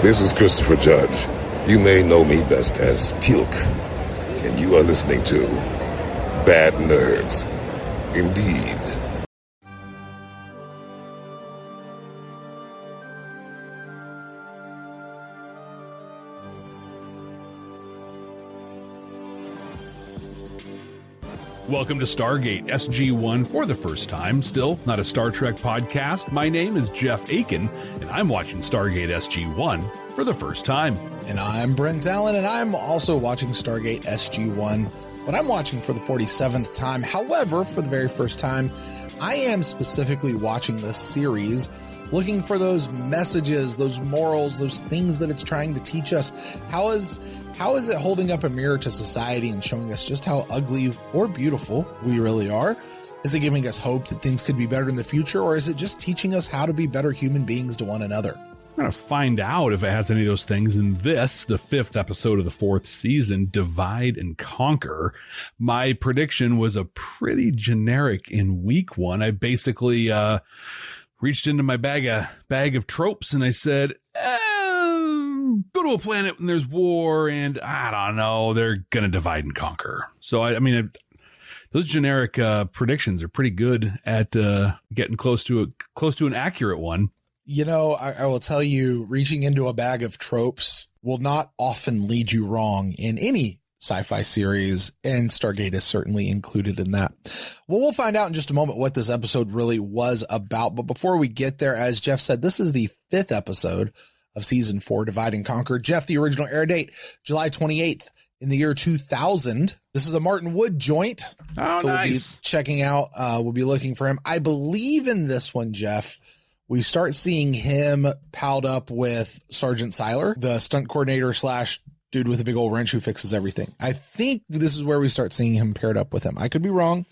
This is Christopher Judge. You may know me best as Teal'c, and you are listening to Bad Nerds. Indeed. Welcome to Stargate SG-1 for the first time. Still not a Star Trek podcast. My name is Jeff Akin, and I'm watching Stargate SG-1 for the first time. And I'm Brent Allen, and I'm also watching Stargate SG-1, but I'm watching for the 47th time. However, for the very first time, I am specifically watching this series, looking for those messages, those morals, those things that it's trying to teach us. How is it holding up a mirror to society and showing us just how ugly or beautiful we really are? Is it giving us hope that things could be better in the future, or is it just teaching us how to be better human beings to one another? I'm going to find out if it has any of those things in this, the 5th episode of the 4th season, Divide and Conquer. My prediction was a pretty generic in week 1. I basically reached into my bag of tropes and I said, go to a planet when there's war and I don't know, they're going to divide and conquer. So, I mean, those generic predictions are pretty good at getting close to an accurate one. You know, I will tell you, reaching into a bag of tropes will not often lead you wrong in any sci-fi series, and Stargate is certainly included in that. Well, we'll find out in just a moment what this episode really was about. But before we get there, as Jeff said, this is the 5th episode of season 4, Divide and Conquer. Jeff, the original air date, July 28th in the year 2000. This is a Martin Wood joint. Oh, so nice. We'll be checking out, we'll be looking for him. I believe in this one, Jeff, we start seeing him palled up with Sergeant Seiler, the stunt coordinator / dude with a big old wrench who fixes everything. I think this is where we start seeing him paired up with him. I could be wrong.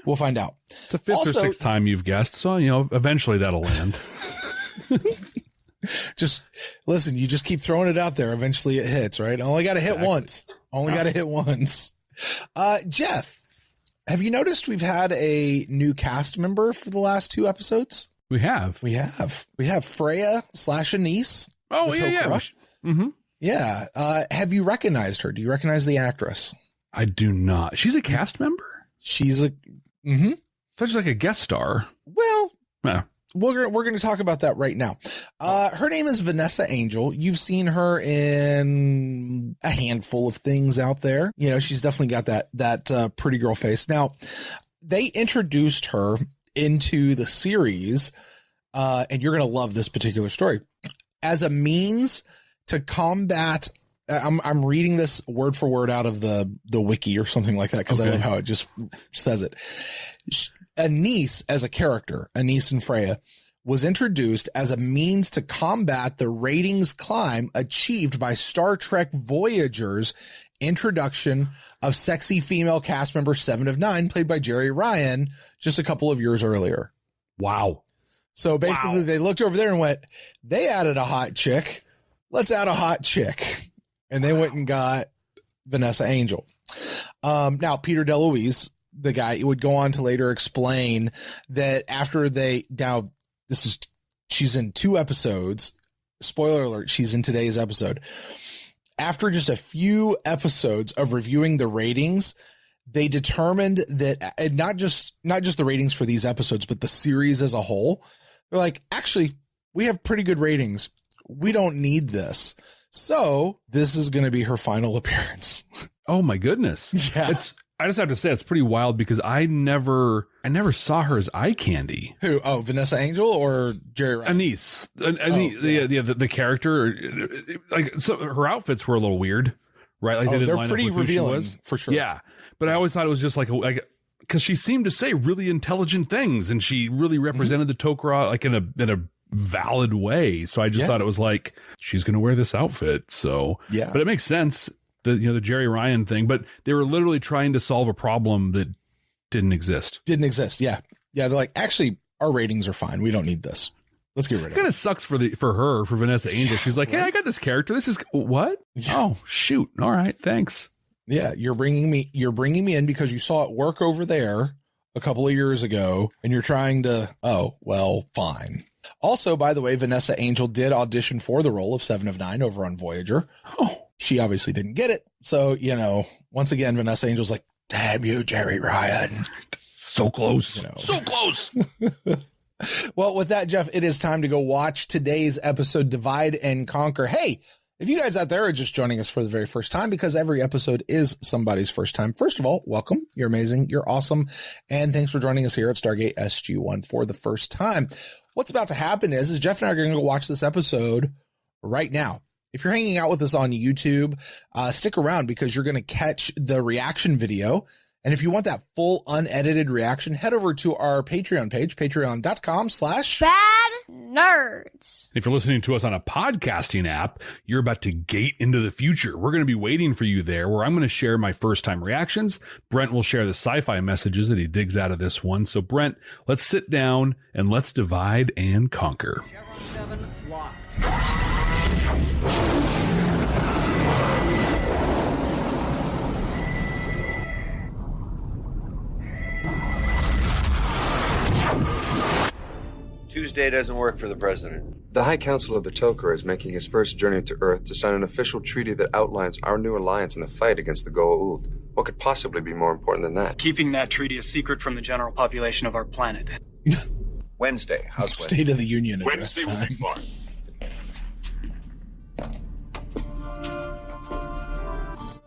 We'll find out. It's the 5th or 6th time you've guessed, so, eventually that'll land. Just listen, you just keep throwing it out there. Eventually it hits, right? Only got to hit once. Got to hit once. Jeff, have you noticed we've had a new cast member for the last 2 episodes? We have Freya / Anise. Oh, yeah. Mm-hmm. Yeah. Have you recognized her? Do you recognize the actress? I do not. She's a cast member? She's a, mm-hmm. Such like a guest star. Well, yeah. We're going to talk about that right now. Her name is Vanessa Angel. You've seen her in a handful of things out there. You know, she's definitely got that pretty girl face. Now, they introduced her into the series, and you're going to love this particular story, as a means to combat. I'm reading this word for word out of the wiki or something like that, because I love how it just says it. Anise as a character, Anise and Freya, was introduced as a means to combat the ratings climb achieved by Star Trek Voyager's introduction of sexy female cast member 7 of 9, played by Jeri Ryan, just a couple of years earlier. Wow. So basically they looked over there and went, they added a hot chick. Let's add a hot chick. And they went and got Vanessa Angel. Now, Peter DeLuise, the guy, would go on to later explain that after she's in 2 episodes. Spoiler alert, she's in today's episode. After just a few episodes of reviewing the ratings, they determined that, and not just the ratings for these episodes, but the series as a whole, they're like, actually, we have pretty good ratings. We don't need this. So this is going to be her final appearance. Oh my goodness. Yeah. I just have to say it's pretty wild because I never saw her as eye candy. Who? Oh, Vanessa Angel or Jeri Ryan? Anise. The character, like, so her outfits were a little weird, right? Like they're pretty revealing for sure. Yeah, but I always thought it was just like because she seemed to say really intelligent things, and she really represented the Tok'ra like in a valid way. So I just thought it was like, she's going to wear this outfit. So yeah, but it makes sense. The Jeri Ryan thing, but they were literally trying to solve a problem that didn't exist. Yeah. They're like, actually, our ratings are fine. We don't need this. Let's get rid of it. Kind of sucks for Vanessa Angel. She's like, hey, I got this character. This is what? Yeah. Oh, shoot. All right. Thanks. Yeah. You're bringing me in because you saw it work over there a couple of years ago and you're trying to, oh, well, fine. Also, by the way, Vanessa Angel did audition for the role of 7 of 9 over on Voyager. Oh. She obviously didn't get it. So, you know, once again, Vanessa Angel's like, damn you, Jerry Ryan. So close. You know. So close. Well, with that, Jeff, it is time to go watch today's episode, Divide and Conquer. Hey, if you guys out there are just joining us for the very first time, because every episode is somebody's first time, first of all, welcome. You're amazing. You're awesome. And thanks for joining us here at Stargate SG-1 for the first time. What's about to happen is Jeff and I are going to go watch this episode right now. If you're hanging out with us on YouTube, stick around because you're going to catch the reaction video. And if you want that full unedited reaction, head over to our Patreon page, patreon.com/badnerds. If you're listening to us on a podcasting app, you're about to gate into the future. We're going to be waiting for you there, where I'm going to share my first time reactions. Brent will share the sci-fi messages that he digs out of this one. So Brent, let's sit down and let's divide and conquer. Chevron 7 locked. Tuesday doesn't work for the president. The High Council of the Tok'ra is making his first journey to Earth to sign an official treaty that outlines our new alliance in the fight against the Goa'uld. What could possibly be more important than that? Keeping that treaty a secret from the general population of our planet. Wednesday. How's Wednesday? State of the Union address Wednesday will be fine.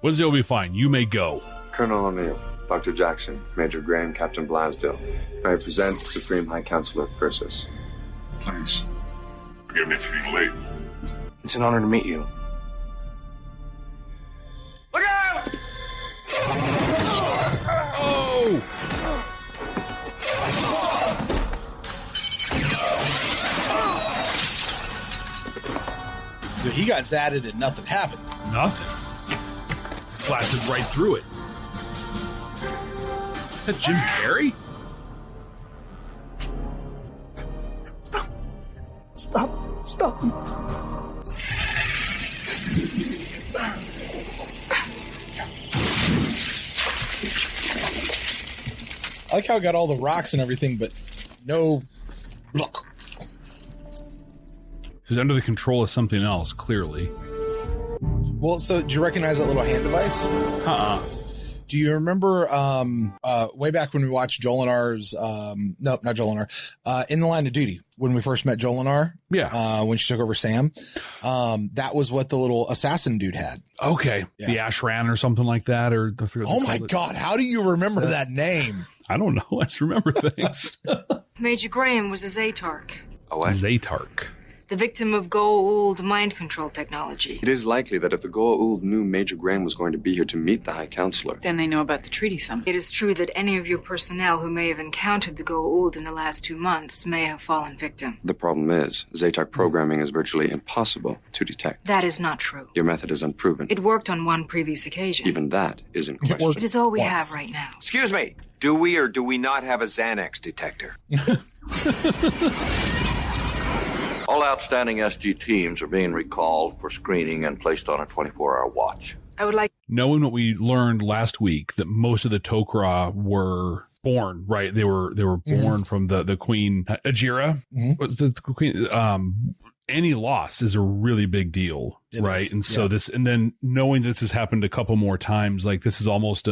Wednesday will be fine. You may go. Colonel O'Neill, Dr. Jackson, Major Graham, Captain Blasdale. May I present Supreme High Counselor Krosis. Please, forgive me for being late. It's an honor to meet you. Look out! Oh! Dude, he got zatted and nothing happened. Nothing. Blasted right through it. Is that Jim Carrey? Stop. I like how I got all the rocks and everything, but no look. He's under the control of something else, clearly. Well, so do you recognize that little hand device? Do you remember way back when we watched Jolinar's no, not Jolinar, In the Line of Duty, when we first met Jolinar? Yeah. When she took over Sam. That was what the little assassin dude had. Okay. Yeah. The Ashran or something like that, or Oh my God, how do you remember that name? I don't know. I just remember things. Major Graham was a Zatark, A what? Zatark. the victim of Goa'uld mind control technology. It is likely that if the Goa'uld knew Major Graham was going to be here to meet the High Counselor, Then they know about the treaty some. It is true that any of your personnel who may have encountered the Goa'uld in the last 2 months may have fallen victim. the problem is, Zatark programming is virtually impossible to detect. That is not true. Your method is unproven. It worked on one previous occasion. Even that is in It worked. question. It is all we Once. have right now. Excuse me. Do we or do we not have a Xanax detector? All outstanding SG teams are being recalled for screening and placed on a 24-hour watch. I would like Knowing what we learned last week, that most of the Tok'ra were born, right? They were born from the Queen Ajira. What's the Queen? Any loss is a really big deal, It right? is, And so yeah. this, and then knowing this has happened a couple more times, like this is almost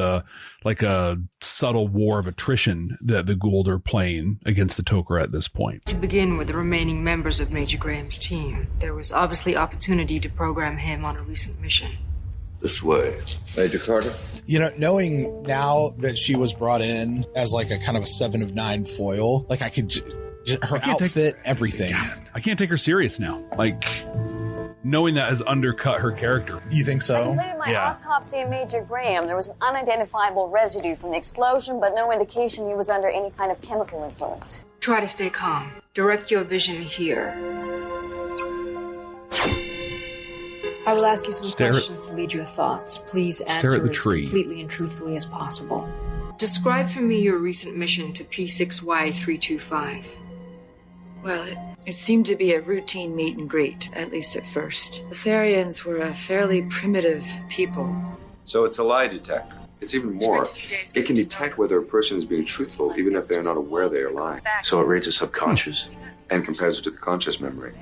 like a subtle war of attrition that the Goa'uld are playing against the Tok'ra at this point. to begin with the remaining members of Major Graham's team. There was obviously opportunity to program him on a recent mission. This way. Major Carter? You know, knowing now that she was brought in as like a kind of a 7 of 9 foil, like I could, her can't take- outfit, everything. I can't take her serious now. Like knowing that has undercut her character. You think I so? completed my Yeah. autopsy of Major Graham. There was an unidentifiable residue from the explosion, but no indication he was under any kind of chemical influence. Try to stay calm. Direct your vision here. I will ask you some Stare at- questions to lead your thoughts. Please answer at the as tree. completely and truthfully as possible. Describe for me your recent mission to P6Y325. Well, it seemed to be a routine meet and greet, at least at first. The Sarians were a fairly primitive people. So it's a lie detector. It's even more. It can detect whether a person is being truthful, even if they are not aware they are lying. So it reads the subconscious. and compares it to the conscious memory.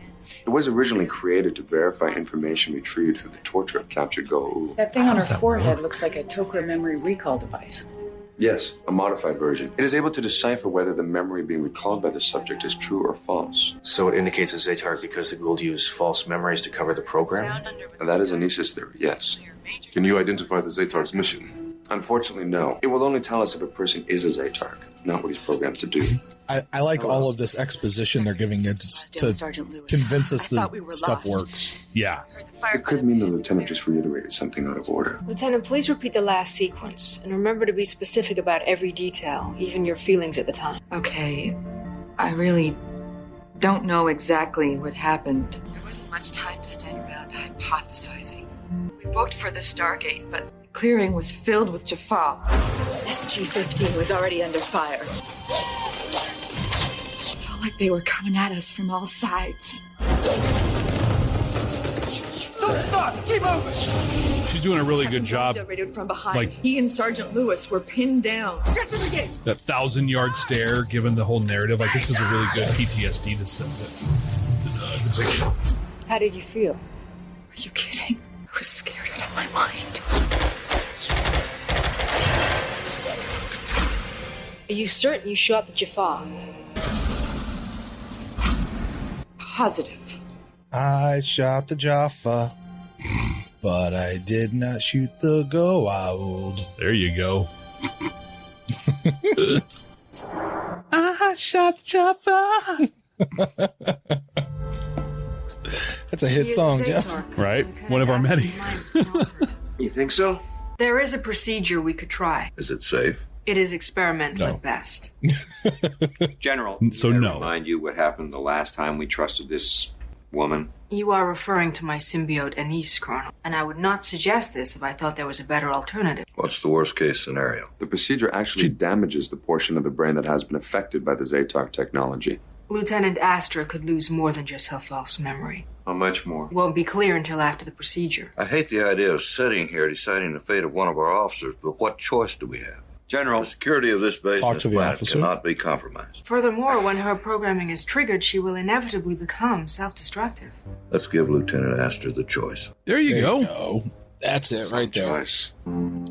It was originally created to verify information retrieved through the torture of captured Goa'uld. That thing on her forehead looks like a Tok'ra memory recall device. Yes, a modified version. It is able to decipher whether the memory being recalled by the subject is true or false. So it indicates a Zetark because the Goa'uld use false memories to cover the program? And that is Anisha's theory, yes. Can you identify the Zetark's mission? Unfortunately, no. It will only tell us if a person is a Zetark, not what he's programmed to do. I like all of this exposition they're giving it to convince us that stuff works. Yeah. It could mean the lieutenant just reiterated something out of order. Lieutenant, please repeat the last sequence, and remember to be specific about every detail, even your feelings at the time. Okay, I really don't know exactly what happened. There wasn't much time to stand around hypothesizing. We booked for the Stargate, but the clearing was filled with Jaffa. SG-15 was already under fire. It felt like they were coming at us from all sides. Don't stop! Keep moving! She's doing a really good job. Radioed from behind. Like, he and Sergeant Lewis were pinned down. Get to the gate! That 1,000-yard stare, given the whole narrative. Like, this is a really good PTSD to send it. How did you feel? Are you kidding? I was scared out of my mind. Are you certain you shot the Jaffa? Positive. I shot the Jaffa, but I did not shoot the Goa'uld. There you go. I shot the Jaffa. That's a hit song, Jeff. Right? One of our many. You think so? There is a procedure we could try. Is it safe? It is experimental at best. General, so may I no. remind you what happened the last time we trusted this woman? You are referring to my symbiote Anise, Colonel, and I would not suggest this if I thought there was a better alternative. What's the worst case scenario? The procedure actually damages the portion of the brain that has been affected by the Zetark technology. Lieutenant Astra could lose more than just her false memory. How much more? Won't be clear until after the procedure. I hate the idea of sitting here deciding the fate of one of our officers, but what choice do we have? General, The security of this base Talk and this to the planet officer. cannot be compromised. Furthermore, when her programming is triggered, she will inevitably become self-destructive. Let's give Lieutenant Astor the choice. There you go. That's it right there. choice.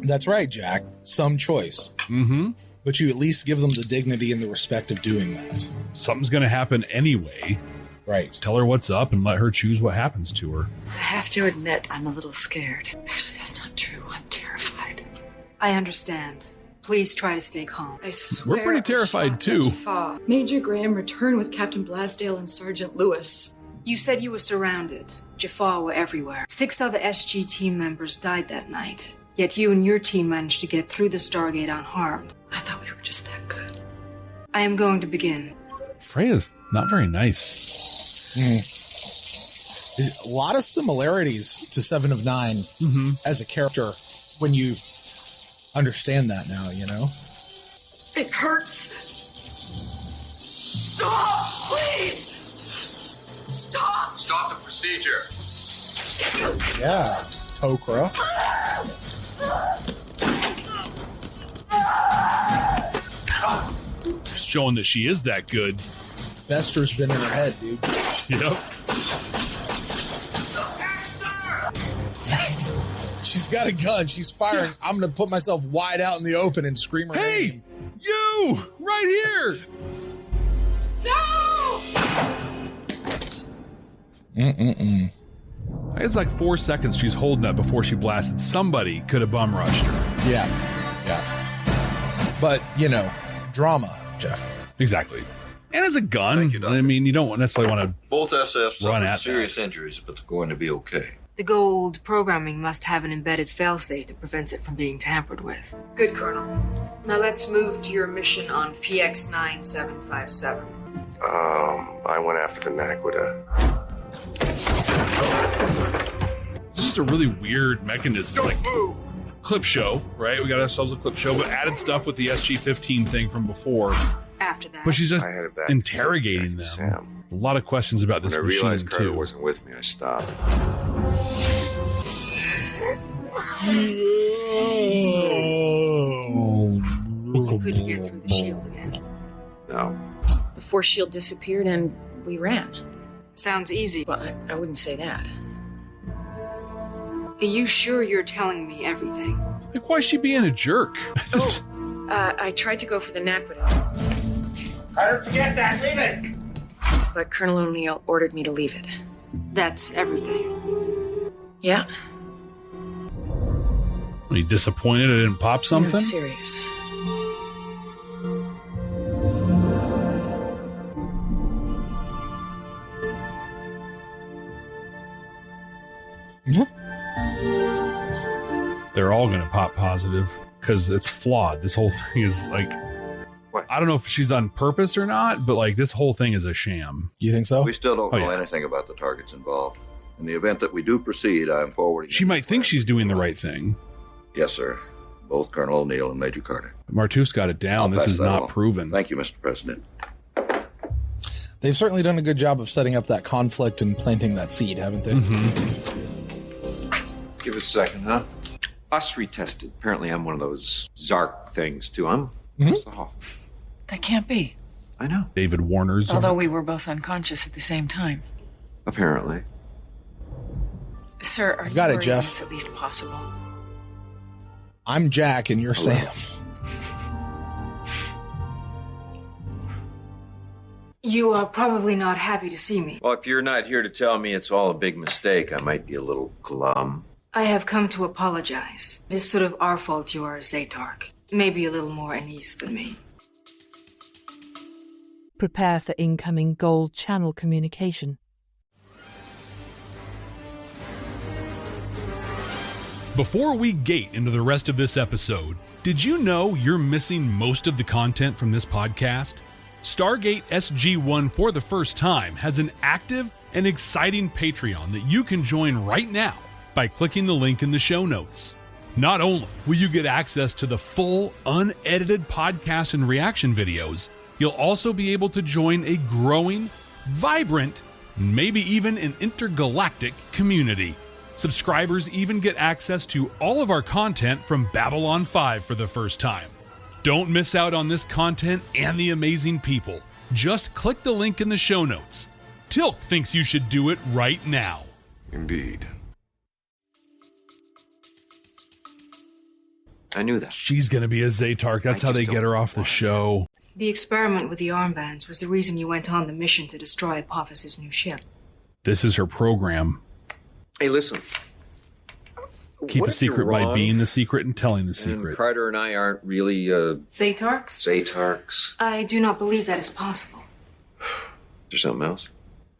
That's right, Jack. Some choice. Mm-hmm. But you at least give them the dignity and the respect of doing that. Something's going to happen anyway. Right. Tell her what's up and let her choose what happens to her. I have to admit, I'm a little scared. Actually, that's not true. I'm terrified. I understand. Please try to stay calm. I swear We're pretty terrified, too. Jaffa. Major Graham returned with Captain Blasdale and Sergeant Lewis. You said you were surrounded. Jaffa were everywhere. 6 other SG team members died that night. Yet you and your team managed to get through the Stargate unharmed. I thought we were just that good. I am going to begin. Freya's not very nice. There's a lot of similarities to 7 of 9 as a character when you understand that now, you know? It hurts. Stop, please! Stop! Stop the procedure. Yeah, Tok'ra. Showing that she is that good. Bester's been in her head, dude. Yep. She's got a gun. She's firing. I'm going to put myself wide out in the open and scream her name. You! Right here! No! It's like 4 seconds she's holding that before she blasted. Somebody could have bum rushed her. Yeah. But, you know, drama, Jeff. Exactly. And it's a gun. Thank you, Doctor. I mean, you don't necessarily want to. Both SFs Run suffered at serious injuries, but they're going to be okay. The Goa'uld programming must have an embedded failsafe that prevents it from being tampered with. Good, Colonel. Now let's move to your mission on PX-9757. I went after the Naquita. It's just a really weird mechanism. Don't like move! clip show, right? We got ourselves a clip show, but added stuff with the SG-15 thing from before. After that, But she's just I headed back interrogating to them. Sam. A lot of questions about this When I machine, realized Carter too. wasn't with me, I stopped. you couldn't get through the shield again. No. The force shield disappeared and we ran. Sounds easy. Well, I wouldn't say that. Are you sure you're telling me everything? Like, why is she being a jerk? I tried to go for the Naquadal. Carter, forget that. Leave it. But Colonel O'Neill ordered me to leave it. That's everything. Yeah? Are you disappointed I didn't pop something? I'm serious. They're all going to pop positive because it's flawed. This whole thing is like, What? I don't know if she's on purpose or not, but like this whole thing is a sham. You think so? We still don't know yeah. anything about the targets involved. In the event that we do proceed, I am forwarding... She might think she's doing the right thing. Yes, sir. Both Colonel O'Neill and Major Carter. Martouf's got it down. This is not proven. Thank you, Mr. President. They've certainly done a good job of setting up that conflict and planting that seed, haven't they? Give us a second, huh? Us retested. Apparently I'm one of those Zark things, too. I'm... That can't be. I know. David Warner's. Although we were both unconscious at the same time. Apparently. Sir, are you got it, worried Jeff. it's at least possible? I'm Jack and you're Sam. You are probably not happy to see me. Well, if you're not here to tell me it's all a big mistake, I might be a little glum. I have come to apologize. It is sort of our fault you are a Zatark. Maybe a little more Anise than me. Prepare for incoming gold channel communication. Before we gate into the rest of this episode, did you know you're missing most of the content from this podcast? Stargate SG-1 for the first time has an active and exciting Patreon that you can join right now by clicking the link in the show notes. Not only will you get access to the full, unedited podcast and reaction videos, you'll also be able to join a growing, vibrant, maybe even an intergalactic community. Subscribers even get access to all of our content from Babylon 5 for the first time. Don't miss out on this content and the amazing people. Just click the link in the show notes. Tilk thinks you should do it right now. Indeed. I knew that. She's going to be a Zatark. That's how they get her off the show. The experiment with the armbands was the reason you went on the mission to destroy Apophis' new ship. This is her program. Hey, listen. Keep What a if you're secret by wrong being the secret and telling the secret. And Carter and I aren't really, Zatarks? Zatarks. I do not believe that is possible. Is there something else?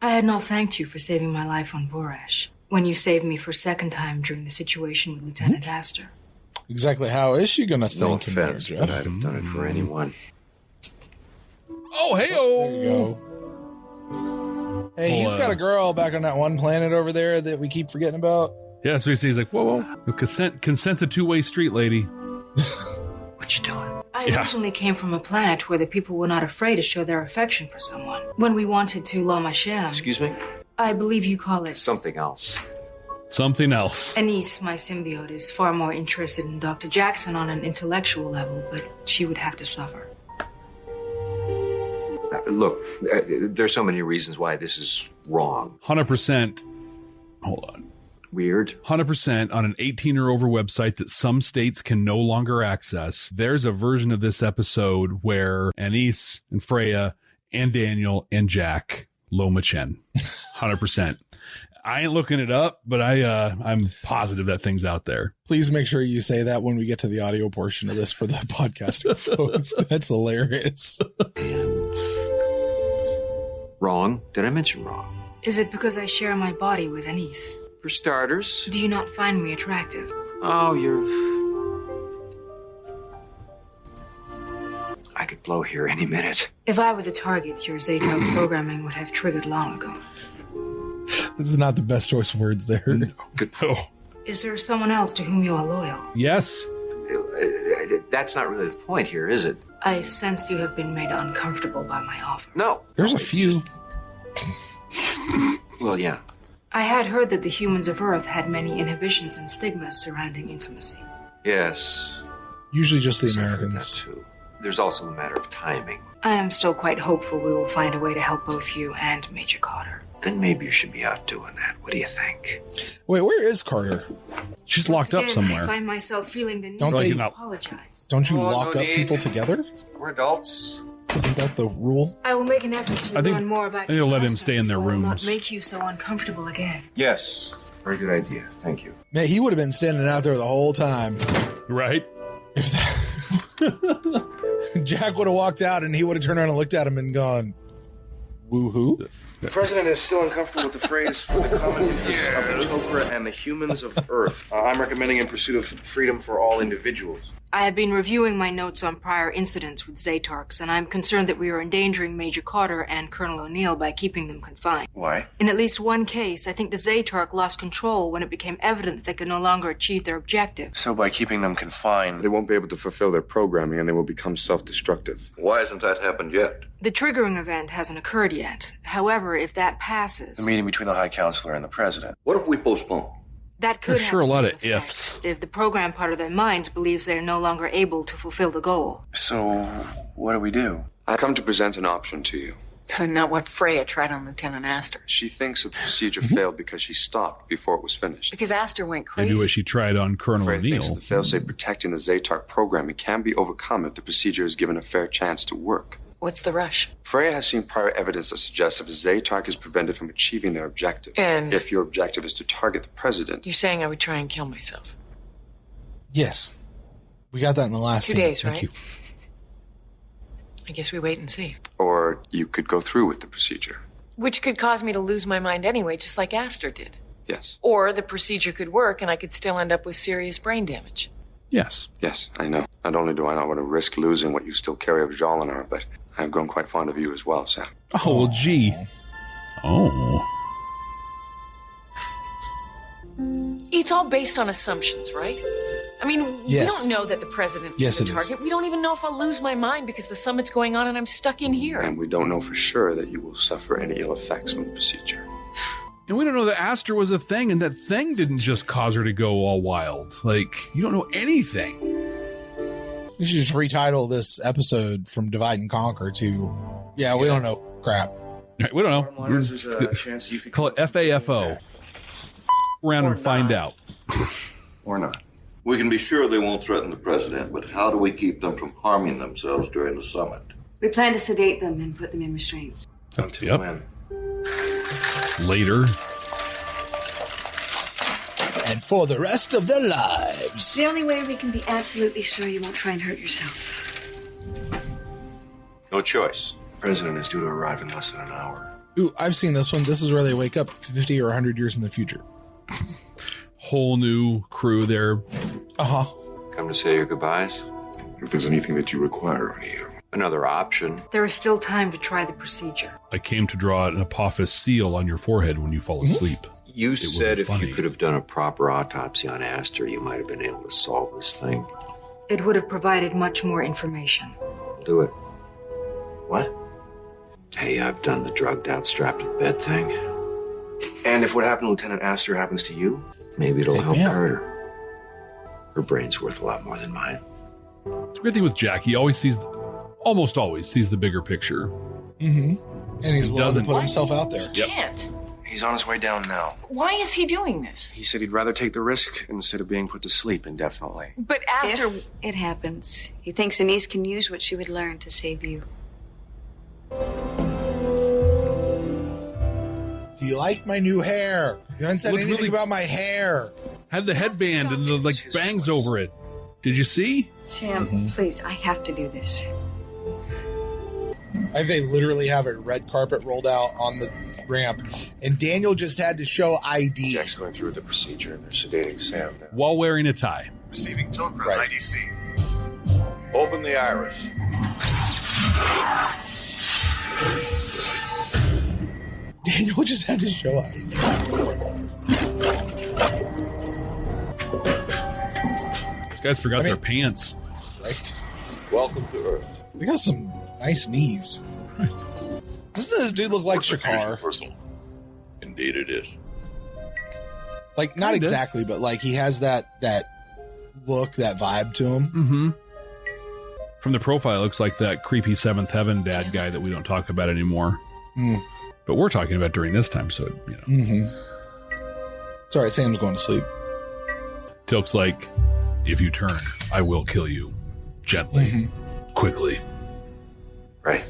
I had not thanked you for saving my life on Vorash, when you saved me for a second time during the situation with Lieutenant Astor. Exactly how is she going to No thank him there, offense, Jeff? but I'd have done it for anyone. Oh, hey-oh! There you go. Hey, he's got a girl back on that one planet over there that we keep forgetting about. Yeah, that's what he says. He's like, whoa. Consent's a two-way street, lady. What you doing? I originally came from a planet where the people were not afraid to show their affection for someone. When we wanted to Lomasham... Excuse me? I believe you call it... Something else. Something else. Anise, my symbiote, is far more interested in Dr. Jackson on an intellectual level, but she would have to suffer. Look, there's so many reasons why this is wrong. 100%. Hold on. Weird. 100% on an 18 or over website that some states can no longer access. There's a version of this episode where Anise and Freya and Daniel and Jack Lomachen. 100%. I ain't looking it up, but I'm positive that thing's out there. Please make sure you say that when we get to the audio portion of this for the podcasting folks. That's hilarious. Wrong? Did I mention wrong? Is it because I share my body with Anise? For starters. Do you not find me attractive? Oh, I could blow here any minute. If I were the target, your Zatark programming would have triggered long ago. This is not the best choice of words there. No. Is there someone else to whom you are loyal? Yes. That's not really the point here, is it? I sensed you have been made uncomfortable by my offer. No. There's a few. Well, yeah. I had heard that the humans of Earth had many inhibitions and stigmas surrounding intimacy. Yes. Usually just the I've heard Americans. that too. There's also a matter of timing. I am still quite hopeful we will find a way to help both you and Major Carter. Then maybe you should be out doing that. What do you think? Wait, where is Carter? She's locked up somewhere. I find myself feeling the need Don't to they- apologize. Don't you Oh, lock no up need. people together? We're adults. Isn't that the rule? I will make an effort to I think learn more about they'll your let him customs, stay in their so I will not rooms. make you so uncomfortable again. Yes. Very good idea. Thank you. Man, he would have been standing out there the whole time. Right? If that Jack would have walked out and he would have turned around and looked at him and gone, woo-hoo? The president is still uncomfortable with the phrase for the common interests of the Tok'ra and the humans of Earth. I'm recommending in pursuit of freedom for all individuals. I have been reviewing my notes on prior incidents with Zatarks, and I'm concerned that we are endangering Major Carter and Colonel O'Neill by keeping them confined. Why? In at least one case, I think the Zatark lost control when it became evident that they could no longer achieve their objective. So by keeping them confined, They won't be able to fulfill their programming and they will become self-destructive. Why hasn't that happened yet? The triggering event hasn't occurred yet. However, if that passes, the meeting between the High Counselor and the president. What if we postpone? that could There's have sure a lot side of effect ifs. if the program part of their minds believes they are no longer able to fulfill the goal. So what do we do? I come to present an option to you. Not what Freya tried on Lieutenant Astor. She thinks that the procedure failed because she stopped before it was finished. Because Astor went crazy. Maybe what she tried on Colonel Freya thinks O'Neill. that the failsafe protecting the Zatark programming can be overcome if the procedure is given a fair chance to work. What's the rush? Freya has seen prior evidence that suggests if a Zatark is prevented from achieving their objective, And? if your objective is to target the president, You're saying I would try and kill myself. Yes. We got that in the last 2 scene. days, Thank right? you. I guess we wait and see. or you could go through with the procedure. Which could cause me to lose my mind anyway, just like Astor did. Yes. Or the procedure could work and I could still end up with serious brain damage. Yes. Yes, I know. Not only do I not want to risk losing what you still carry of Jolinar, but I've grown quite fond of you as well, Sam. Oh, well, gee. Oh. It's all based on assumptions, right? I mean, Yes. we don't know that the president Yes, is it the is. target. We don't even know if I'll lose my mind because the summit's going on and I'm stuck in here. And we don't know for sure that you will suffer any ill effects from the procedure. And we don't know that Astor was a thing, and that thing didn't just cause her to go all wild. Like, you don't know anything. You should just retitle this episode from Divide and Conquer to, we don't know crap. Right, we don't know. Bottom line is there's a chance you could Call it FAFO. Around and find out. or not. We can be sure they won't threaten the president, but how do we keep them from harming themselves during the summit? We plan to sedate them and put them in restraints. Until when? Later. And for the rest of their lives. It's the only way we can be absolutely sure you won't try and hurt yourself. No choice. The president is due to arrive in less than an hour. Ooh, I've seen this one. This is where they wake up 50 or 100 years in the future. Whole new crew there. Uh-huh. Come to say your goodbyes? If there's anything that you require of me. Another option. There is still time to try the procedure. I came to draw an Apophis seal on your forehead when you fall asleep. You would said be if funny. you could have done a proper autopsy on Astor, you might have been able to solve this thing. It would have provided much more information. Do it. What? Hey, I've done the drugged out, strapped to the bed thing. And if what happened to Lieutenant Astor happens to you? Maybe it'll Take help me out. Carter. Her brain's worth a lot more than mine. It's a great thing with Jack. He almost always sees the bigger picture. Mm-hmm. And he's He willing to doesn't. put himself out there. He can't. He's on his way down now. Why is he doing this? He said he'd rather take the risk instead of being put to sleep indefinitely. But Astor... If it happens, he thinks Anise can use what she would learn to save you. Do you like my new hair? You haven't said Looks anything really- about my hair. Had the headband and the like bangs over it. Did you see? Sam, please, I have to do this. They literally have a red carpet rolled out on the ramp, and Daniel just had to show ID. Jack's going through with the procedure and they're sedating Sam now. While wearing a tie. Receiving token Right. IDC. Open the iris. Daniel just had to show ID. These guys forgot their pants. Right? Welcome to Earth. We got some nice knees. Doesn't this dude look like Shakar? Personal. Indeed it is. Like, not Kinda. exactly, but like he has that look, that vibe to him. Mm-hmm. From the profile, it looks like that creepy Seventh Heaven dad guy that we don't talk about anymore. But we're talking about during this time, so, It's all right, Sam's going to sleep. Tilk's like, if you turn, I will kill you. Gently. Quickly. Right.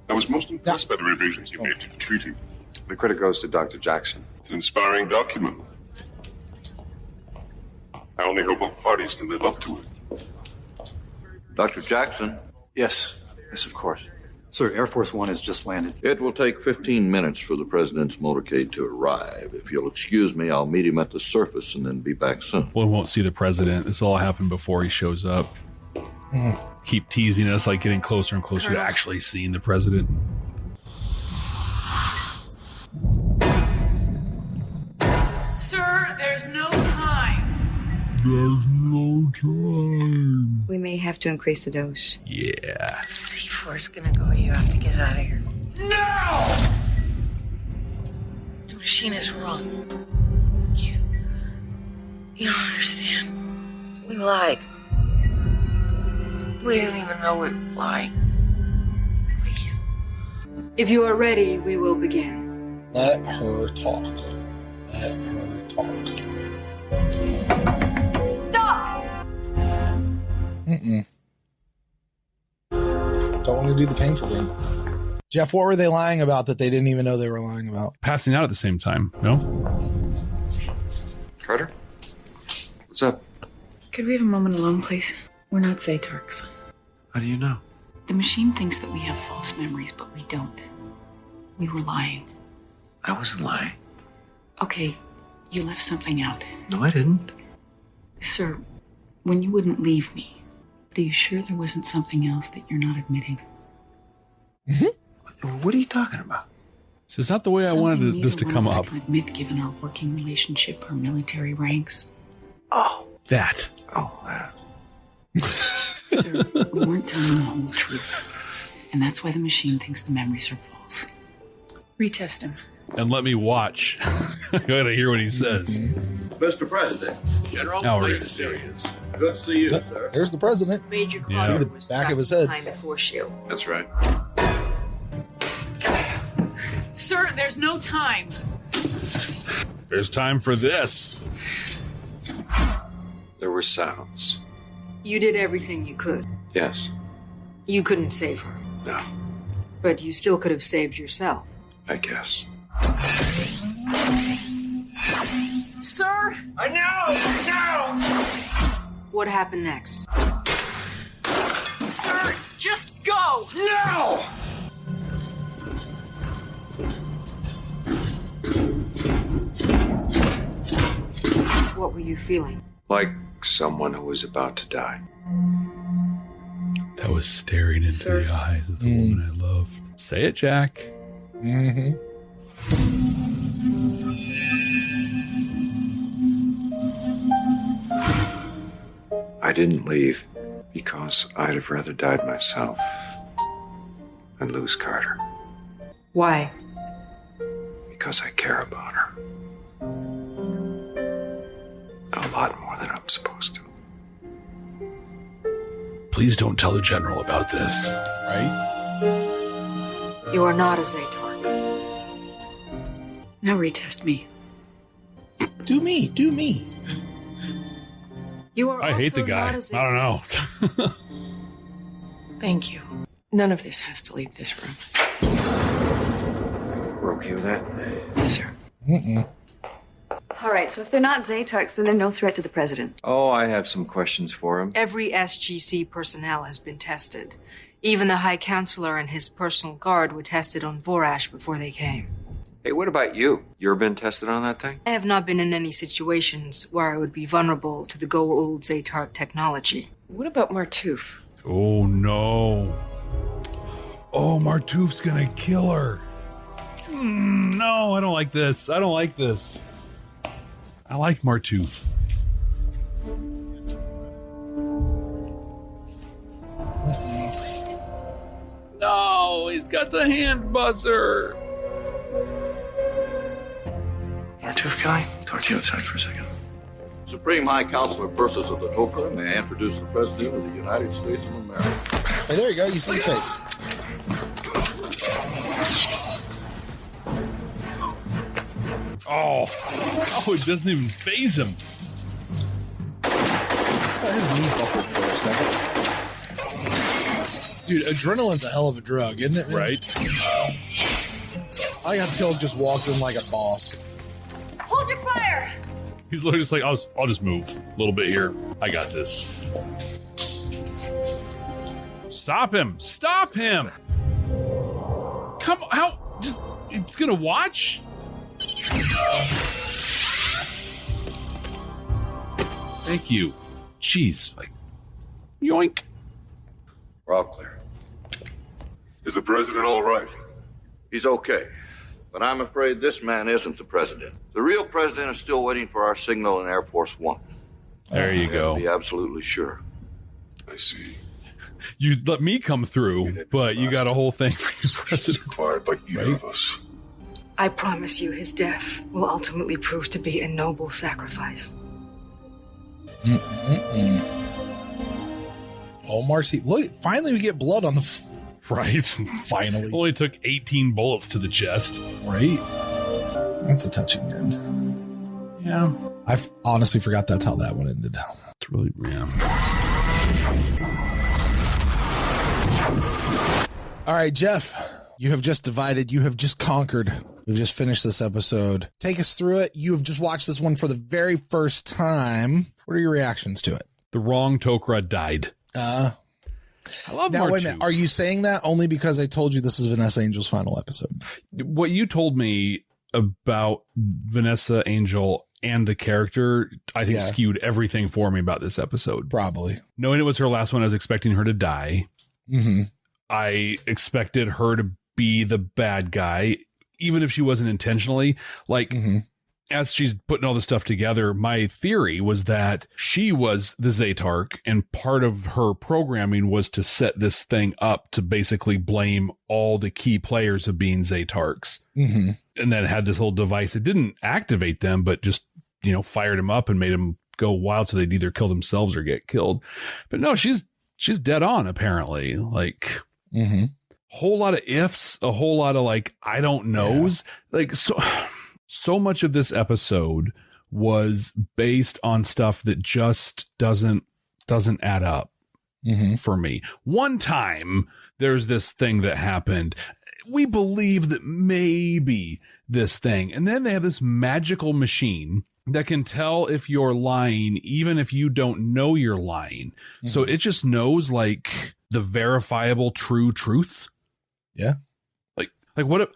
I was most impressed by the revisions you made to the treaty. The credit goes to Dr. Jackson. It's an inspiring document. I only hope both parties can live up to it. Dr. Jackson? Yes, of course. Sir, Air Force One has just landed. It will take 15 minutes for the president's motorcade to arrive. If you'll excuse me, I'll meet him at the surface and then be back soon. We won't see the president. This all happened before he shows up. Keep teasing us, like getting closer and closer to actually seeing the president. Sir, there's no time. There's no time. We may have to increase the dose. Yeah. C4's gonna go. You have to get out of here. No! The machine is wrong. You don't understand. We lied. We didn't even know we were lying. Please. If you are ready, we will begin. Let her talk. Let her talk. Stop! Don't want to do the painful thing. Jeff, what were they lying about that they didn't even know they were lying about? Passing out at the same time, no? Carter? What's up? Could we have a moment alone, please? We're not Zaytarks. How do you know? The machine thinks that we have false memories, but we don't. We were lying. I wasn't lying. Okay, you left something out. No, I didn't. Sir, when you wouldn't leave me, are you sure there wasn't something else that you're not admitting? What are you talking about? This is not the way I wanted this to come up. Can admit, given our working relationship, our military ranks. Oh. That. Oh, that. Sir, we weren't telling the whole truth. And that's why the machine thinks the memories are false. Retest him. And let me watch. I gotta hear what he says. Mr. President, General, There he is. good to see you, sir. There's the president. Major Yeah. Carter See the was back trapped of his head. behind the force shield. That's right. Sir, there's no time. There's time for this. There were sounds. You did everything you could. Yes. You couldn't save her, No. but you still could have saved yourself. I guess. Sir? I know! What happened next? Sir, just go! No! What were you feeling? Like someone who was about to die. That was staring into the eyes of the woman I loved. Say it, Jack. I didn't leave because I'd have rather died myself than lose Carter. Why? Because I care about her. A lot more than I'm supposed to. Please don't tell the general about this. Right? You are not a Zaytark. Now retest me. Do me. Do me. You are I hate the also guy. not a I don't know. Thank you. None of this has to leave this room. We're okay with that? Yes, sir. All right, so if they're not Zaytarks, then they're no threat to the president. Oh, I have some questions for him. Every SGC personnel has been tested. Even the High Counselor and his personal guard were tested on Vorash before they came. Hey, what about you? You ever been tested on that thing? I have not been in any situations where I would be vulnerable to the Goa'uld Zaytark technology. What about Martouf? Oh, no. Oh, Martouf's gonna kill her. No, I don't like this. I don't like this. I like Martouf. No, he's got the hand buzzer. Martouf, can I talk to you outside for a second? Supreme High Counselor Persis of the Tok'ra, may I introduce the President of the United States of America. Hey, there you go. You see his face. Oh, it doesn't even faze him. His knee buckled for a second. Dude, adrenaline's a hell of a drug, isn't it, man? Right. I got Till just walks in like a boss. Hold your fire! He's literally just like, I'll just move a little bit here. I got this. Stop him! Stop him! Come on, how? Just, it's gonna watch? Thank you. Jeez. Like, yoink. We're all clear. Is the president all right? He's okay. But I'm afraid this man isn't the president. The real president is still waiting for our signal in Air Force One. There you go. Be absolutely sure. I see. You let me come through, but you got a whole thing for your president. Required by either of us. I promise you his death will ultimately prove to be a noble sacrifice. Oh, Marcy. Look, finally we get blood on the... Right. Finally. Only took 18 bullets to the chest. Right. That's a touching end. Yeah. I honestly forgot that's how that one ended. It's really, yeah. All right, Jeff, you have just divided. You have just conquered. We've just finished this episode. Take us through it. You have just watched this one for the very first time. What are your reactions to it? The wrong Tok'ra died. I love now, March wait a minute. Are you saying that only because I told you this is Vanessa Angel's final episode? What you told me about Vanessa Angel and the character, I think, skewed everything for me about this episode. Probably. Knowing it was her last one, I was expecting her to die. Mm-hmm. I expected her to be the bad guy, even if she wasn't intentionally. Like, as she's putting all this stuff together, my theory was that she was the Zaytark, and part of her programming was to set this thing up to basically blame all the key players of being Zaytarks. Mm-hmm. And then had this whole device. It didn't activate them, but just, fired them up and made them go wild so they'd either kill themselves or get killed. But no, she's dead on, apparently. Like, whole lot of ifs, a whole lot of like, I don't knows. Yeah. Like, so much of this episode was based on stuff that just doesn't add up for me. One time there's this thing that happened. We believe that maybe this thing, and then they have this magical machine that can tell if you're lying, even if you don't know you're lying. So it just knows like the verifiable true truth. Yeah. Like what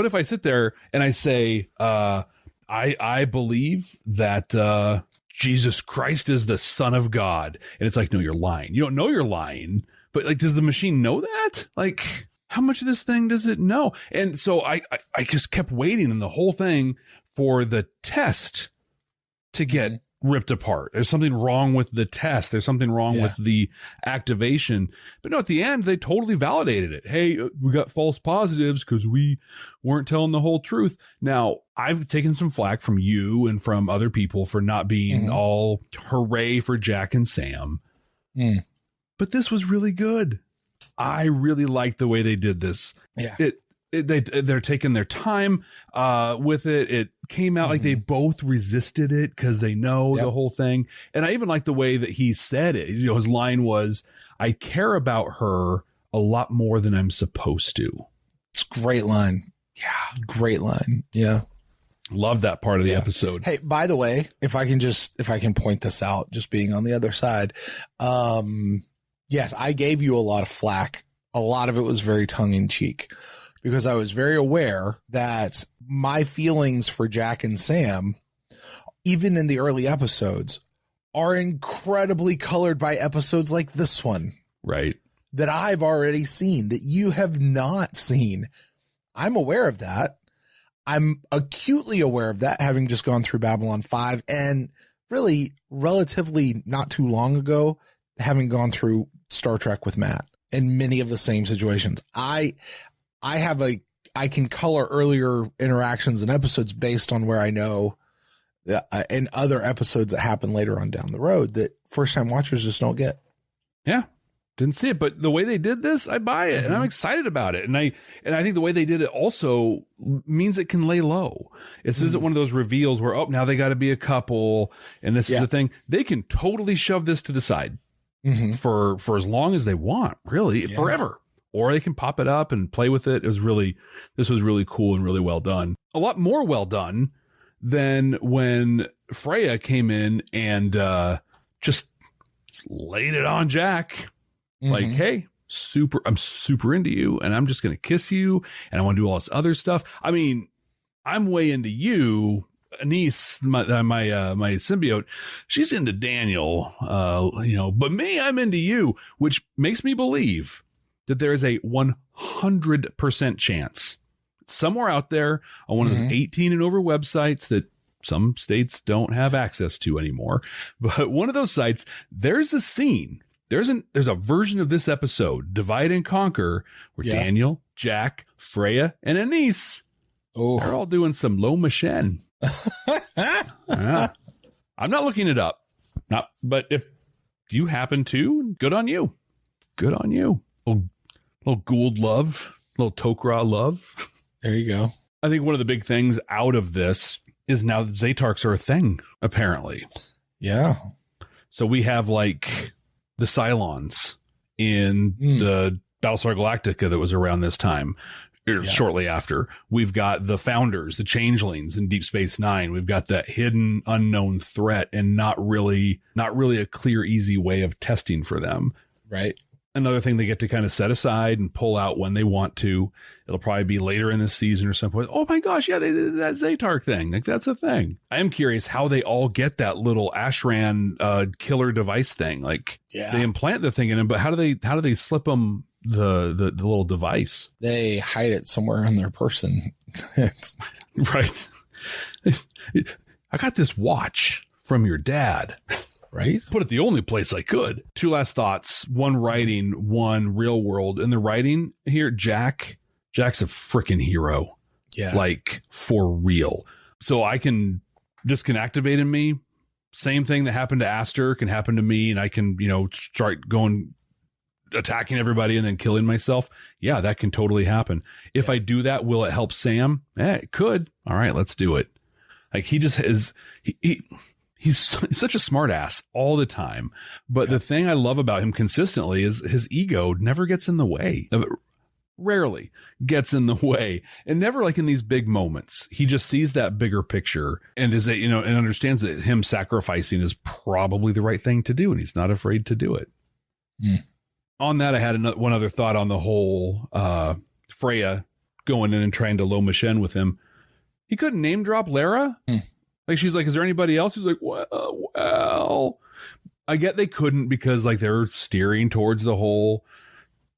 if I sit there and I say, I believe that Jesus Christ is the Son of God, and it's like, no, you're lying. You don't know you're lying, but like, does the machine know that? Like, how much of this thing does it know? And so I just kept waiting in the whole thing for the test to get ripped apart. There's something wrong with the test. There's something wrong with the activation. But no, at the end, they totally validated it. Hey, we got false positives because we weren't telling the whole truth. Now, I've taken some flack from you and from other people for not being all hooray for Jack and Sam. But this was really good. I really liked the way they did this. Yeah. They're taking their time with it. It came out like they both resisted it because they know the whole thing. And I even like the way that he said it. His line was, I care about her a lot more than I'm supposed to. It's a great line. Yeah. Great line. Yeah. Love that part of the episode. Hey, by the way, if I can point this out, just being on the other side. Yes, I gave you a lot of flack. A lot of it was very tongue in cheek, because I was very aware that my feelings for Jack and Sam, even in the early episodes, are incredibly colored by episodes like this one. Right. That I've already seen, that you have not seen. I'm aware of that. I'm acutely aware of that, having just gone through Babylon 5, and really relatively not too long ago, having gone through Star Trek with Matt in many of the same situations. I can color earlier interactions and episodes based on where I know and other episodes that happen later on down the road that first time watchers just don't get. Yeah. Didn't see it, but the way they did this, I buy it, and I'm excited about it. And I think the way they did it also means it can lay low. This isn't one of those reveals where, oh, now they got to be a couple, and this is the thing. They can totally shove this to the side for as long as they want, really, forever. Or they can pop it up and play with it. This was really cool and really well done. A lot more well done than when Freya came in and just laid it on Jack. Like, hey, I'm super into you, and I'm just going to kiss you, and I want to do all this other stuff. I mean, I'm way into you. Niece, my symbiote, she's into Daniel, but me, I'm into you, which makes me believe that there is a 100% chance somewhere out there on one of those 18 and over websites that some states don't have access to anymore. But one of those sites, there's a scene. There's a version of this episode, Divide and Conquer, where Daniel, Jack, Freya, and Anise, they're all doing some low machine. I'm not looking it up. But if you happen to, good on you. Good on you. Little Gould love, little Tok'ra love. There you go. I think one of the big things out of this is now that Zatarks are a thing, apparently. Yeah. So we have like the Cylons in the Battlestar Galactica that was around this time, shortly after. We've got the Founders, the Changelings in Deep Space Nine. We've got that hidden, unknown threat, and not really a clear, easy way of testing for them. Right. Another thing they get to kind of set aside and pull out when they want to. It'll probably be later in the season or some point. Oh my gosh, yeah, they did that Zatark thing. Like, that's a thing. I am curious how they all get that little Ashran killer device thing. Like, they implant the thing in him, but how do they slip them the little device? They hide it somewhere on their person. Right. I got this watch from your dad. Right. Put it the only place I could. Two last thoughts. One writing, one real world. In the writing here, Jack's a freaking hero. Yeah. Like, for real. So this can activate in me. Same thing that happened to Aster can happen to me, and I can, start going attacking everybody and then killing myself. Yeah, that can totally happen. If I do that, will it help Sam? It could. All right, let's do it. Like, he just is, he's such a smart ass all the time. But the thing I love about him consistently is his ego never gets in the way. Rarely gets in the way, and never like in these big moments. He just sees that bigger picture and and understands that him sacrificing is probably the right thing to do, and he's not afraid to do it. On that, I had one other thought on the whole Freya going in and trying to low machine with him. He couldn't name drop Lara. Like, she's like, is there anybody else? He's like, well, I get they couldn't because like they're steering towards the whole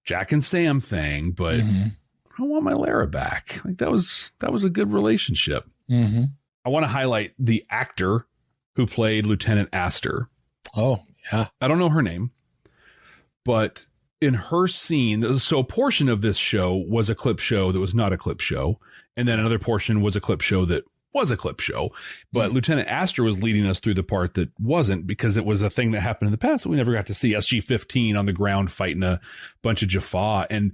Jack and Sam thing, but I want my Lara back. Like, that was a good relationship. I want to highlight the actor who played Lieutenant Aster. Oh, yeah. I don't know her name, but in her scene, so a portion of this show was a clip show that was not a clip show. And then another portion was a clip show that was a clip show, but Lieutenant Aster was leading us through the part that wasn't, because it was a thing that happened in the past that we never got to see. SG-15 on the ground fighting a bunch of Jaffa, and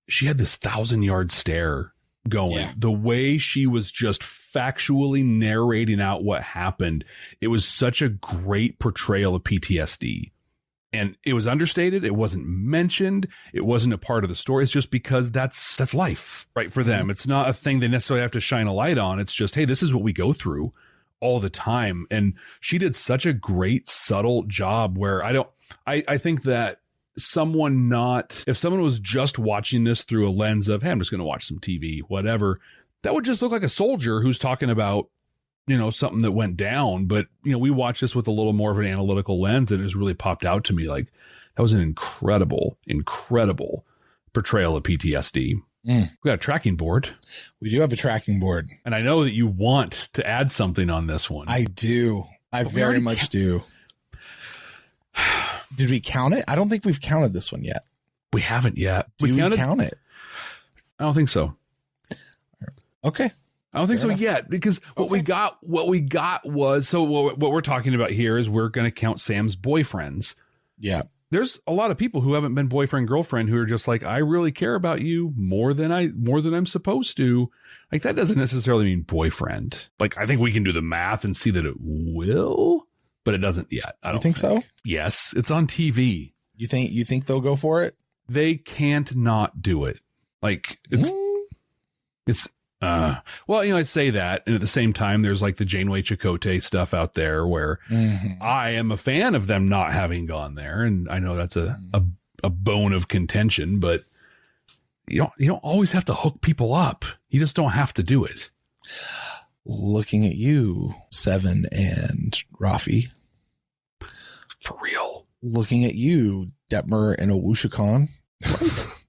she had this 1,000-yard stare going. The way she was just factually narrating out what happened, it was such a great portrayal of PTSD. And it was understated. It wasn't mentioned. It wasn't a part of the story. It's just because that's life, right? For them, it's not a thing they necessarily have to shine a light on. It's just, hey, this is what we go through all the time. And she did such a great, subtle job where I think that if someone was just watching this through a lens of, hey, I'm just going to watch some TV, whatever, that would just look like a soldier who's talking about, something that went down. But, we watched this with a little more of an analytical lens, and it has really popped out to me. Like, that was an incredible, incredible portrayal of PTSD. We got a tracking board. We do have a tracking board. And I know that you want to add something on this one. I do. I very much do. Did we count it? I don't think we've counted this one yet. We haven't yet. Do we count it? I don't think so. Okay. I don't think so yet, because what we got was, so what we're talking about here is we're going to count Sam's boyfriends. Yeah. There's a lot of people who haven't been boyfriend, girlfriend who are just like, I really care about you more than I'm supposed to. Like, that doesn't necessarily mean boyfriend. Like, I think we can do the math and see that it will, but it doesn't yet. I don't think so. Yes. It's on TV. You think they'll go for it? They can't not do it. Like, well, I say that, and at the same time, there's like the Janeway Chakotay stuff out there where I am a fan of them not having gone there, and I know that's a bone of contention, but you don't always have to hook people up. You just don't have to do it. Looking at you, Seven and Rafi. For real. Looking at you, Detmer and Owushikon.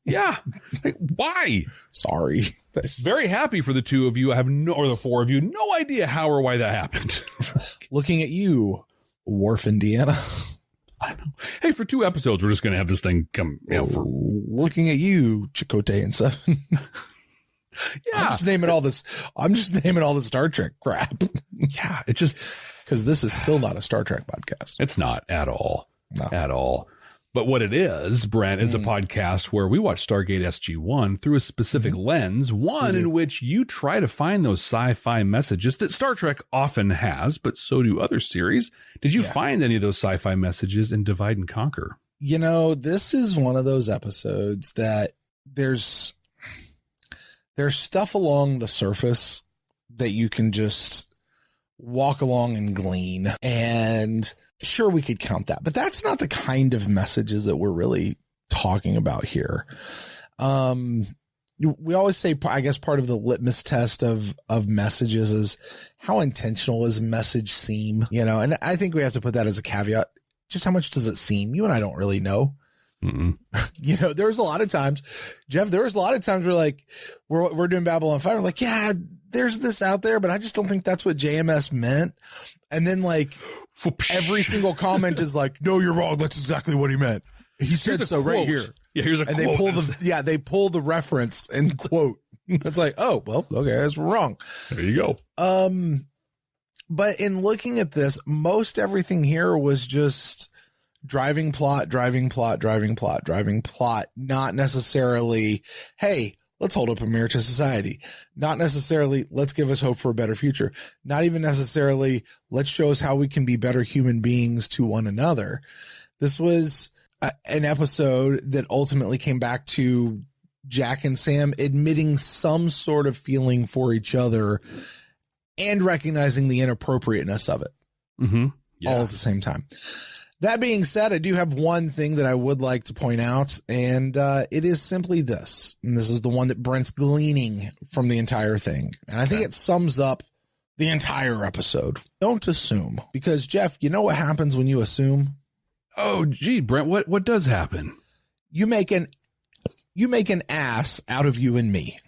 Yeah. Like, why? Sorry. Very happy for the two of you. Or the four of you, no idea how or why that happened. Looking at you, Worf, Indiana. I know. Hey, for 2 episodes, we're just going to have this thing come. Looking at you, Chakotay and Seven. Yeah. I'm just naming all the Star Trek crap. Yeah. It just, because this is still not a Star Trek podcast. It's not at all. No. At all. But what it is, Brent, is a podcast where we watch Stargate SG-1 through a specific lens, one in which you try to find those sci-fi messages that Star Trek often has, but so do other series. Did you find any of those sci-fi messages in Divide and Conquer? This is one of those episodes that there's stuff along the surface that you can just walk along and glean, and sure, we could count that, but that's not the kind of messages that we're really talking about here. We always say, I guess part of the litmus test of messages is how intentional does a message seem, and I think we have to put that as a caveat. Just how much does it seem? You and I don't really know. There's a lot of times, Jeff, where like we're doing Babylon 5. We're like, yeah, there's this out there, but I just don't think that's what JMS meant. And then like every single comment is like, no, you're wrong. That's exactly what he meant. He said so right here. Yeah, here's a quote. And they pull the reference and quote. It's like, oh, well, okay, that's wrong. There you go. But in looking at this, most everything here was just driving plot, not necessarily, hey, let's hold up a mirror to society. Not necessarily, let's give us hope for a better future. Not even necessarily, let's show us how we can be better human beings to one another. This was an episode that ultimately came back to Jack and Sam admitting some sort of feeling for each other and recognizing the inappropriateness of it all at the same time. That being said, I do have one thing that I would like to point out, and it is simply this. And this is the one that Brent's gleaning from the entire thing. And I think it sums up the entire episode. Don't assume. Because, Jeff, you know what happens when you assume? Oh, gee, Brent, what does happen? You make an ass out of you and me.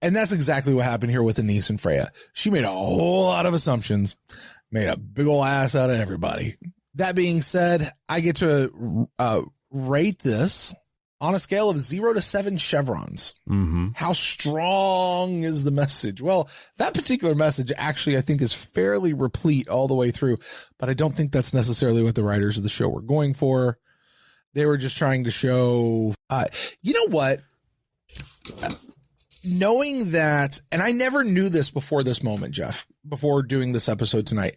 And that's exactly what happened here with Anise and Freya. She made a whole lot of assumptions, made a big ol' ass out of everybody. That being said, I get to rate this on a scale of 0 to 7 chevrons. How strong is the message? Well, that particular message actually, I think, is fairly replete all the way through, but I don't think that's necessarily what the writers of the show were going for. They were just trying to show, you know what? Knowing that, and I never knew this before this moment, Jeff, before doing this episode tonight,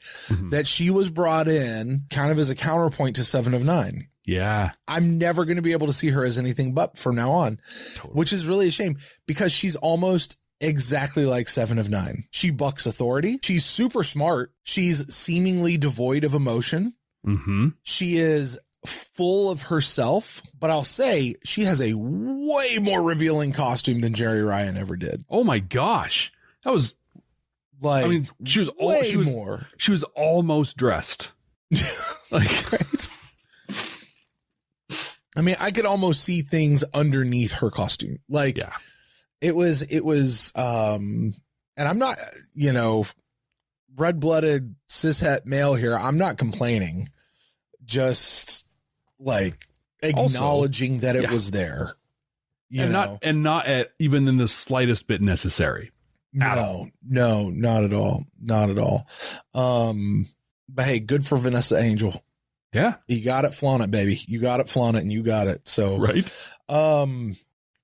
that she was brought in kind of as a counterpoint to 7 of 9. Yeah. I'm never going to be able to see her as anything but from now on, which is really a shame because she's almost exactly like 7 of 9. She bucks authority. She's super smart. She's seemingly devoid of emotion. She is full of herself, but I'll say she has a way more revealing costume than Jerry Ryan ever did. Oh my gosh. That was like, I mean, she was more. She was almost dressed. Like, right? I mean, I could almost see things underneath her costume. Like, yeah. It was, and I'm not, red-blooded cishet male here. I'm not complaining. Just like acknowledging that it was there, and not even in the slightest bit necessary. No, not at all. Not at all. But hey, good for Vanessa Angel. Yeah. You got it, flaunt it, baby. You got it, flaunt it, and you got it. So, right.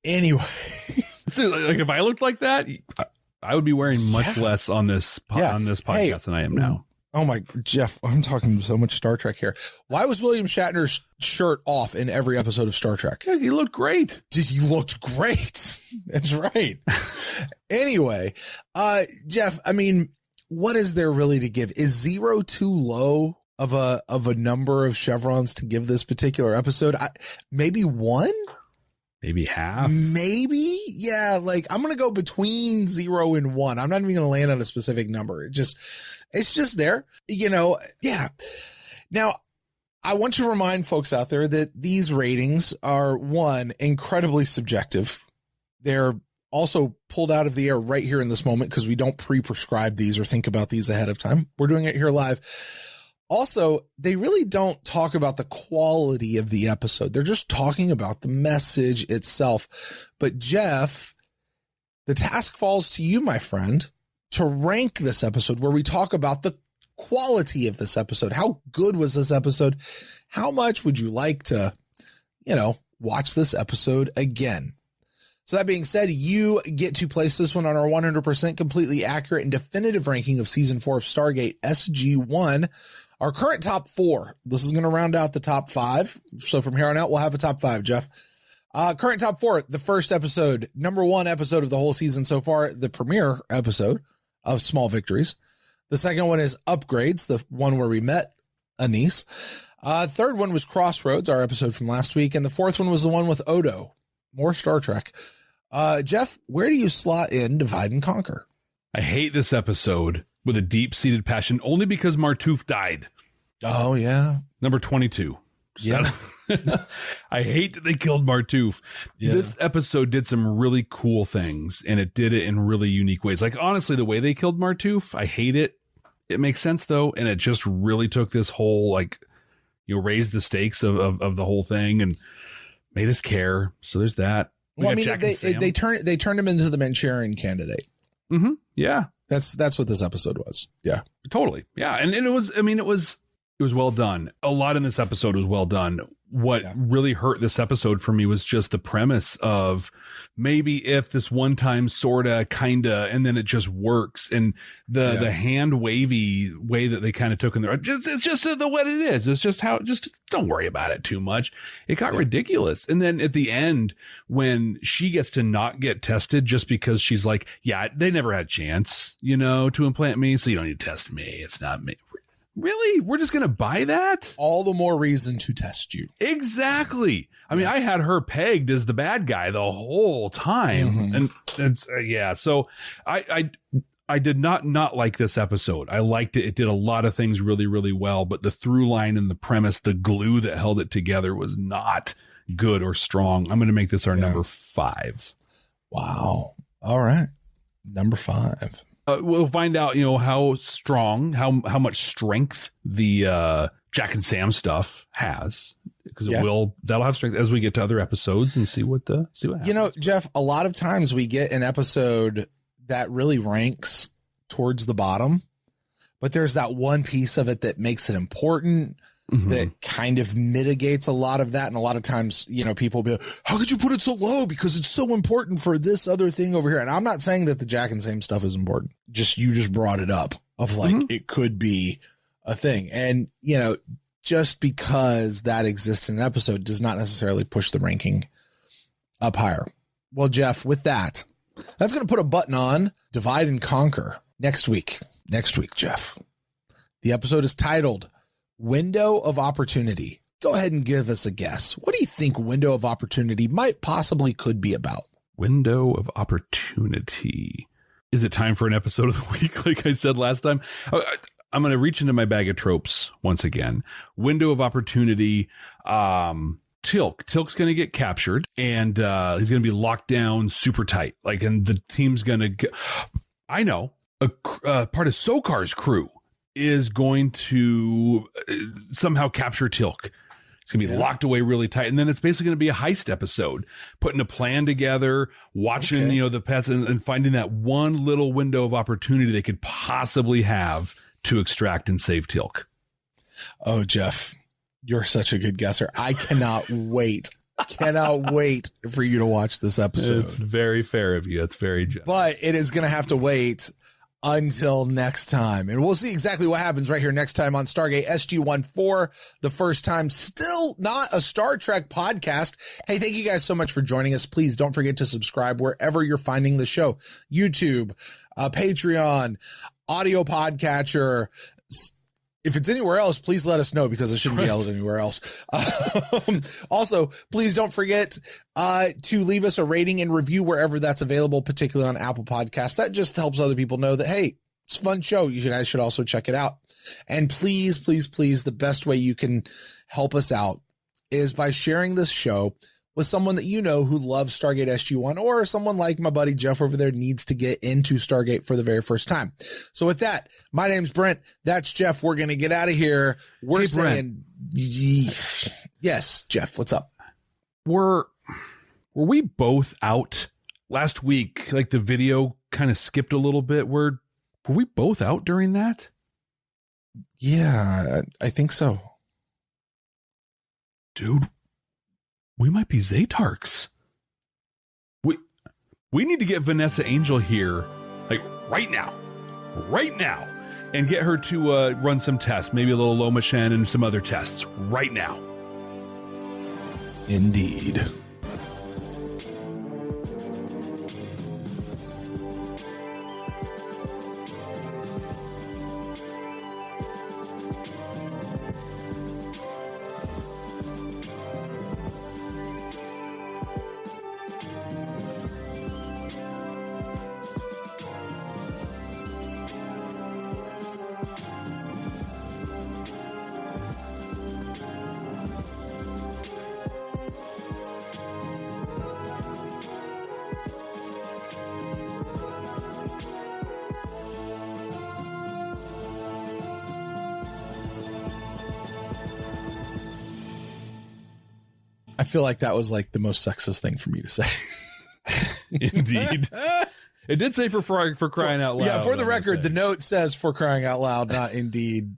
Anyway. So, like, if I looked like that, I would be wearing much less on this podcast than I am now. Oh my, Jeff, I'm talking so much Star Trek here. Why was William Shatner's shirt off in every episode of Star Trek? Yeah, he looked great. He looked great. That's right. Anyway, Jeff, I mean, what is there really to give? Is 0 too low of a number of chevrons to give this particular episode? Maybe 1? Maybe half. Maybe. Yeah. Like, I'm going to go between 0 and 1. I'm not even going to land on a specific number. It's just there, Yeah. Now, I want to remind folks out there that these ratings are, one, incredibly subjective. They're also pulled out of the air right here in this moment because we don't pre-prescribe these or think about these ahead of time. We're doing it here live. Also, they really don't talk about the quality of the episode. They're just talking about the message itself. But Jeff, the task falls to you, my friend, to rank this episode where we talk about the quality of this episode. How good was this episode? How much would you like to, watch this episode again? So that being said, you get to place this one on our 100% completely accurate and definitive ranking of season 4 of Stargate SG-1. Our current top 4. This is going to round out the top 5. So from here on out, we'll have a top 5, Jeff. Current top 4, the first episode, number 1 episode of the whole season so far, the premiere episode of Small Victories. The second one is Upgrades, the one where we met Anise. Third one was Crossroads, our episode from last week. And the fourth one was the one with Odo. More Star Trek. Jeff, where do you slot in Divide and Conquer? I hate this episode with a deep-seated passion only because Martouf died. Oh, yeah. Number 22. Yeah. I hate that they killed Martouf. Yeah. This episode did some really cool things, and it did it in really unique ways. Like, honestly, the way they killed Martouf, I hate it. It makes sense, though, and it just really took this whole, raised the stakes of the whole thing and made us care. So there's that. Well, I mean, they turned him into the Manchurian Candidate. Mm-hmm. Yeah. That's what this episode was. Yeah. Totally. Yeah. And it was well done. A lot in this episode was well done. What really hurt this episode for me was just the premise of maybe if this one time sorta kinda and then it just works, and the hand wavy way that they kind of took in there. It's just the what it is. It's just how, just don't worry about it too much. It got ridiculous. And then at the end, when she gets to not get tested just because she's like, yeah, they never had a chance, to implant me. So you don't need to test me. It's not me. Really? We're just going to buy that? All the more reason to test you. Exactly. I mean, I had her pegged as the bad guy the whole time. Mm-hmm. And it's, so I did not like this episode. I liked it. It did a lot of things really, really well, but the through line and the premise, the glue that held it together was not good or strong. I'm going to make this our number 5. Wow. All right. Number 5. We'll find out, how strong, how much strength the Jack and Sam stuff has, because that'll have strength as we get to other episodes and see what happens. Jeff, a lot of times we get an episode that really ranks towards the bottom, but there's that one piece of it that makes it important. Mm-hmm. That kind of mitigates a lot of that. And a lot of times, people will be like, how could you put it so low? Because it's so important for this other thing over here. And I'm not saying that the Jack and Sam stuff is important. You just brought it up of it could be a thing. And, just because that exists in an episode does not necessarily push the ranking up higher. Well, Jeff, with that's going to put a button on Divide and Conquer next week. Next week, Jeff. The episode is titled Window of Opportunity. Go ahead and give us a guess. What do you think Window of Opportunity could be about? Window of Opportunity. Is it time for an episode of the week? Like I said last time, I'm going to reach into my bag of tropes once again. Window of Opportunity. Tilk's going to get captured, and he's going to be locked down super tight. And the team's going to get, I know, a part of Sokar's crew is going to somehow capture Tilk. It's going to be locked away really tight. And then it's basically going to be a heist episode, putting a plan together, watching, the pets and finding that one little window of opportunity they could possibly have to extract and save Teal'c. Oh, Jeff, you're such a good guesser. I cannot wait. Cannot wait for you to watch this episode. It's very fair of you. That's very generous. But it is going to have to wait until next time. And we'll see exactly what happens right here next time on Stargate SG-1 for the first time. Still not a Star Trek podcast. Hey, thank you guys so much for joining us. Please don't forget to subscribe wherever you're finding the show. YouTube, Patreon, audio podcatcher. If it's anywhere else, please let us know because it shouldn't be held anywhere else. Also, please don't forget to leave us a rating and review wherever that's available, particularly on Apple Podcasts. That just helps other people know that, hey, it's a fun show. You guys should also check it out. And please, please, please, the best way you can help us out is by sharing this show with someone that you know who loves Stargate SG-1, or someone like my buddy Jeff over there needs to get into Stargate for the very first time. So with that, my name's Brent. That's Jeff. We're going to get out of here. We're saying, yes, Jeff, what's up? Were we both out last week? Like the video kind of skipped a little bit. Were we both out during that? Yeah, I think so. Dude, we might be Zaytarks. We need to get Vanessa Angel here, like right now, and get her to run some tests, maybe a little Loma Shen and some other tests right now. Indeed. I feel like that was like the most sexist thing for me to say. Indeed. It did say for crying out loud. Yeah, for the record, the note says for crying out loud, not indeed.